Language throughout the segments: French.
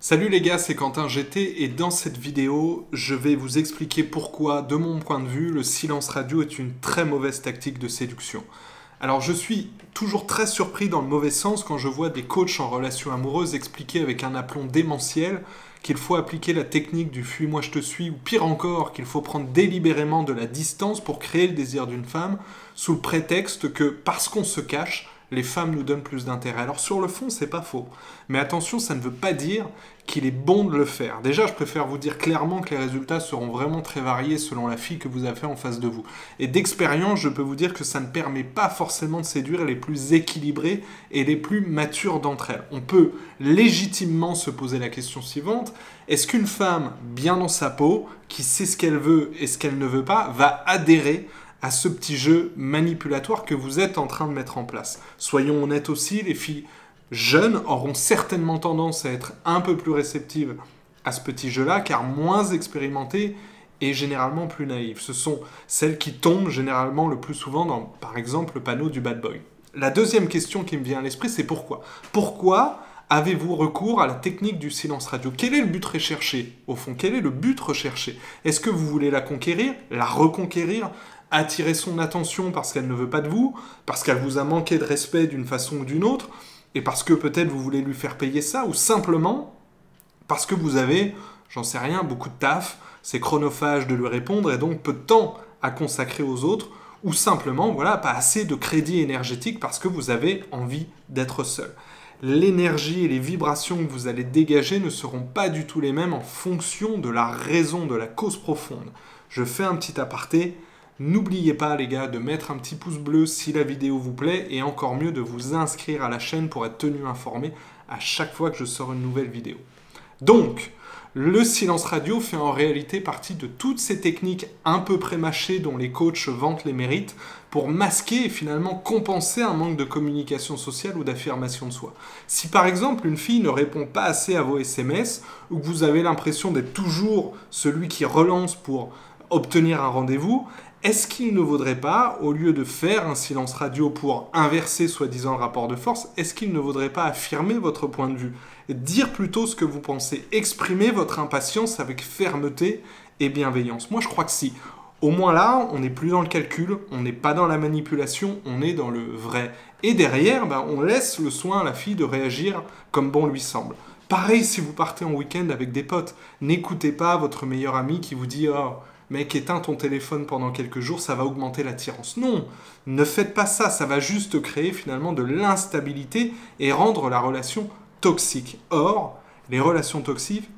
Salut les gars, c'est Quentin GT et dans cette vidéo, je vais vous expliquer pourquoi, de mon point de vue, le silence radio est une très mauvaise tactique de séduction. Alors je suis toujours très surpris dans le mauvais sens quand je vois des coachs en relation amoureuse expliquer avec un aplomb démentiel qu'il faut appliquer la technique du fuis-moi je te suis ou pire encore qu'il faut prendre délibérément de la distance pour créer le désir d'une femme sous le prétexte que parce qu'on se cache, les femmes nous donnent plus d'intérêt. Alors sur le fond, c'est pas faux. Mais attention, ça ne veut pas dire qu'il est bon de le faire. Déjà, je préfère vous dire clairement que les résultats seront vraiment très variés selon la fille que vous avez en face de vous. Et d'expérience, je peux vous dire que ça ne permet pas forcément de séduire les plus équilibrés et les plus matures d'entre elles. On peut légitimement se poser la question suivante. Est-ce qu'une femme bien dans sa peau, qui sait ce qu'elle veut et ce qu'elle ne veut pas, va adhérer à ce petit jeu manipulatoire que vous êtes en train de mettre en place? Soyons honnêtes aussi, les filles jeunes auront certainement tendance à être un peu plus réceptives à ce petit jeu-là, car moins expérimentées et généralement plus naïves. Ce sont celles qui tombent généralement le plus souvent dans, par exemple, le panneau du bad boy. La deuxième question qui me vient à l'esprit, c'est pourquoi? Pourquoi avez-vous recours à la technique du silence radio? Quel est le but recherché, au fond? Quel est le but recherché? Est-ce que vous voulez la conquérir, la reconquérir, attirer son attention parce qu'elle ne veut pas de vous, parce qu'elle vous a manqué de respect d'une façon ou d'une autre, et parce que peut-être vous voulez lui faire payer ça, ou simplement parce que vous avez, j'en sais rien, beaucoup de taf, c'est chronophage de lui répondre, et donc peu de temps à consacrer aux autres, ou simplement, voilà, pas assez de crédit énergétique parce que vous avez envie d'être seul. L'énergie et les vibrations que vous allez dégager ne seront pas du tout les mêmes en fonction de la raison, de la cause profonde. Je fais un petit aparté. N'oubliez pas les gars de mettre un petit pouce bleu si la vidéo vous plaît et encore mieux de vous inscrire à la chaîne pour être tenu informé à chaque fois que je sors une nouvelle vidéo. Donc, le silence radio fait en réalité partie de toutes ces techniques un peu prémâchées dont les coachs vantent les mérites pour masquer et finalement compenser un manque de communication sociale ou d'affirmation de soi. Si par exemple une fille ne répond pas assez à vos SMS ou que vous avez l'impression d'être toujours celui qui relance pour obtenir un rendez-vous, est-ce qu'il ne vaudrait pas, au lieu de faire un silence radio pour inverser soi-disant le rapport de force, est-ce qu'il ne vaudrait pas affirmer votre point de vue, dire plutôt ce que vous pensez, exprimer votre impatience avec fermeté et bienveillance? Moi, je crois que si. Au moins là, on n'est plus dans le calcul, on n'est pas dans la manipulation, on est dans le vrai. Et derrière, on laisse le soin à la fille de réagir comme bon lui semble. Pareil si vous partez en week-end avec des potes. N'écoutez pas votre meilleur ami qui vous dit « Oh, mec, éteins ton téléphone pendant quelques jours, ça va augmenter l'attirance. » Non, ne faites pas ça, ça va juste créer finalement de l'instabilité et rendre la relation toxique. Or, les relations toxiques,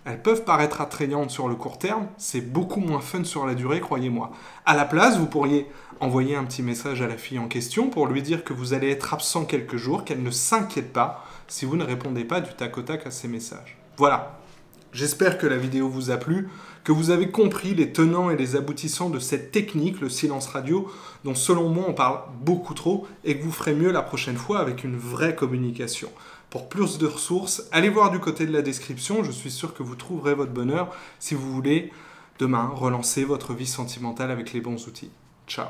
elles peuvent paraître attrayantes sur le court terme, c'est beaucoup moins fun sur la durée, croyez-moi. À la place, vous pourriez envoyer un petit message à la fille en question pour lui dire que vous allez être absent quelques jours, qu'elle ne s'inquiète pas si vous ne répondez pas du tac au tac à ces messages. Voilà. J'espère que la vidéo vous a plu, que vous avez compris les tenants et les aboutissants de cette technique, le silence radio, dont selon moi on parle beaucoup trop, et que vous ferez mieux la prochaine fois avec une vraie communication. Pour plus de ressources, allez voir du côté de la description, je suis sûr que vous trouverez votre bonheur si vous voulez demain relancer votre vie sentimentale avec les bons outils. Ciao.